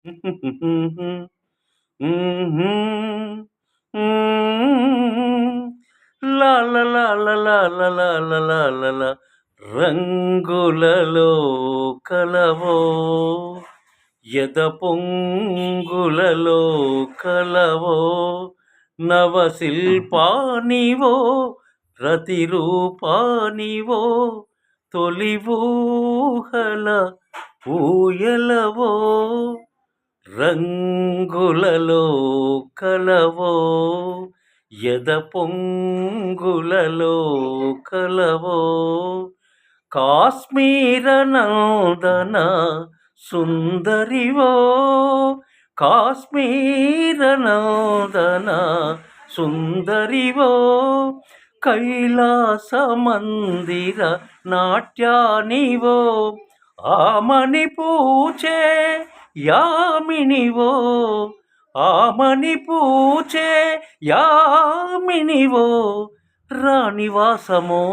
హుహు. హ్మ్. లా లా లా లా లా లా లా లా లా లా లా. రంగులలో కలవో ఎద పొంగులలో కలవో నవశిల్పానివో రతిరూపానివో తొలి ఊహల ఊయలవో రంగులలో కలవో ఎద పొంగులలో కలవో కాశ్మీర నందన సుందరివో కాశ్మీర నందన సుందరివో కైలాస మందిర నాట్యానివో ఆమని పూచే యామినివో ఆమని పూచే యామినివో రాణివాసమో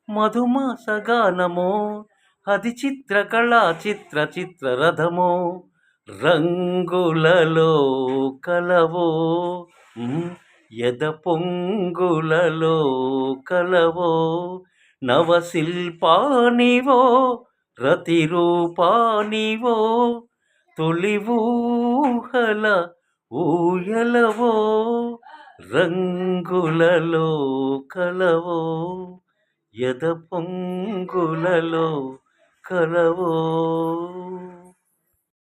మధుమాస గానమో అది చిత్రకళా చిత్రరథమో రంగులలో కలవో ఎద పొంగులలో కలవో నవశిల్పానివో రతిరూపానివో తొలి ఊహల ఊయలవో రంగులలో కలవో ఎద పొంగులలో కలవో